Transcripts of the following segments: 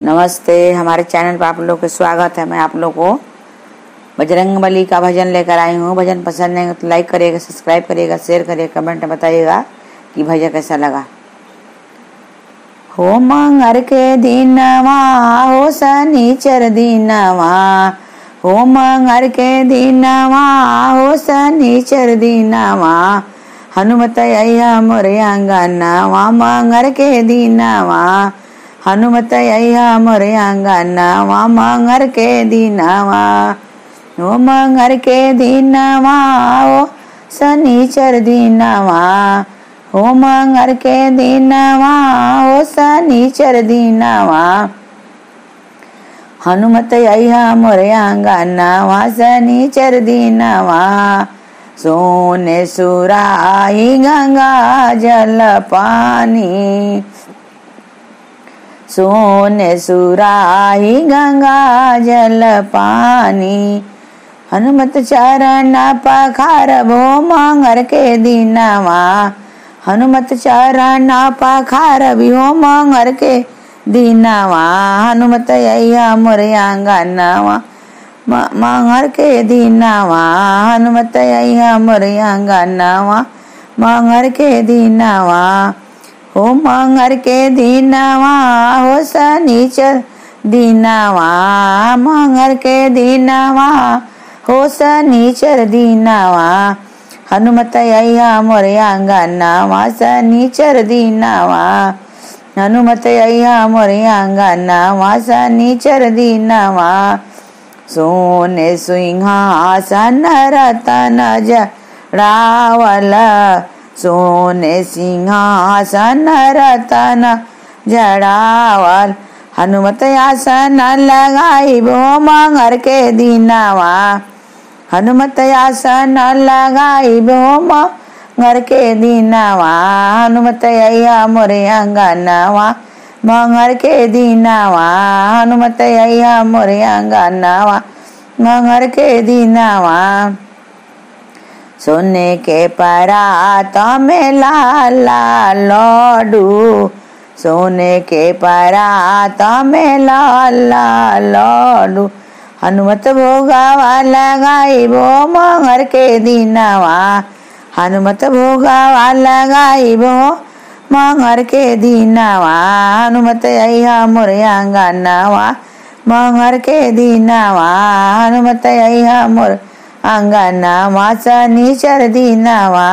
नमस्ते, हमारे चैनल पर आप लोग का स्वागत है। मैं आप लोग को बजरंगबली का भजन लेकर आई हूँ। भजन पसंद है तो लाइक करिएगा, सब्सक्राइब करिएगा, शेयर करिएगा, कमेंट में बताइएगा कि भजन कैसा लगा। हो मंगर के दिनवा, हो शनिचर दिनवा, हो मंगर के दिनवा, हो शनिचर दिनवा, हनुमत अइहा मोरे आंगनवा। मंगर के दिनवा हनुमत अइहा मोरे आंगनवा, मंगर के दिनवा। ओ मंगर के दिनवा, ओ शनिचर दिनवा, ओ मंगर के दिनवा, ओ शनिचर दिनवा, हनुमत अइहा मोरे आंगनवा, शनिचर दिनवा। सोने सुराही गंगा जल पानी, सोने सुराही गंगा जल पानी, हनुमत चरण पखारबो मंगर के दिनवा, हनुमत चरण पखारबो मंगर के दिनवा, हनुमत अइहा मोरे आंगनवा, मंगर के दिनवा, हनुमत अइहा मोरे आंगनवा, मंगर के दिनवा। हो मंगर के दिनवा, हो शनिचर दिनवा, मंगर के दिनवा, हो शनिचर दिनवा, हनुमत अइहा मोरे आंगनवा, शनिचर दिनवा, हनुमत अइहा मोरे आंगनवा, शनिचर दिनवा। सोने सिंहासन रतन जड़ावल, सोने सिंहासन रतन जड़ावल, हनुमत आसन लगाइबो मंगर के दिनवा, हनुमत आसन लगाइबो मंगर के दिनवा, हनुमत अइहा मोरे आंगनवा, मंगर के दिनवा, हनुमत अइहा मोरे आंगनवा, मंगर के दिनवा। सोने के परात में लाल लाल लड्डू, सोने के परात में लाल लाल लड्डू, हनुमत भोगवा लगाइबो मंगर के दिनवा, हनुमत भोगवा लगाइबो मंगर के दिनवा, हनुमत अइहा मोरे आंगनवा, मंगर के दिनवा, हनुमत अइहा मोरे आंगनवा, शनिचर दिनवा।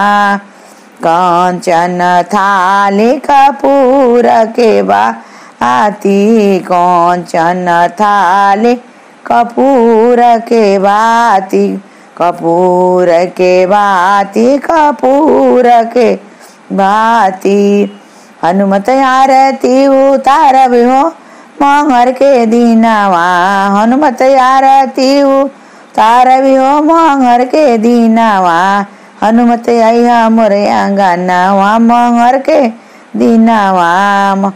कंचन थाली कपूर के बाती, कंचन थाली कपूर के बाती, कपूर के बाती, कपूर के बाती, हनुमत आरती उतारबो मंगर के दिनवा, हनुमत आरती उतारबो मंगर के दिनवा, हनुमत अइहा मोरे आंगनवा, मंगर के दिनवा।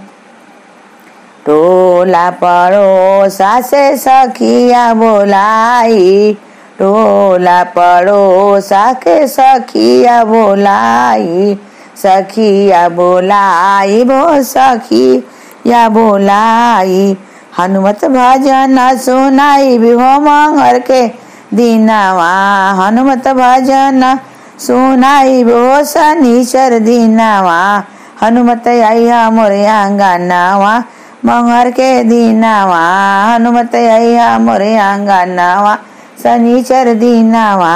टोला पड़ोसा से सखिया बोलाई, टोला पड़ोसा के सखिया बोलाई, सखिया बोलाई बो सखिया बोलाई, हनुमत भजन सुनाई हो मंगर के दिनवा, हनुमत भजन सुनाई हो शनिचर दिनवा, हनुमत अइहा मोरे आंगनवा, मंगर के दिनवा, हनुमत अइहा मोरे आंगनवा, शनिचर दिनवा।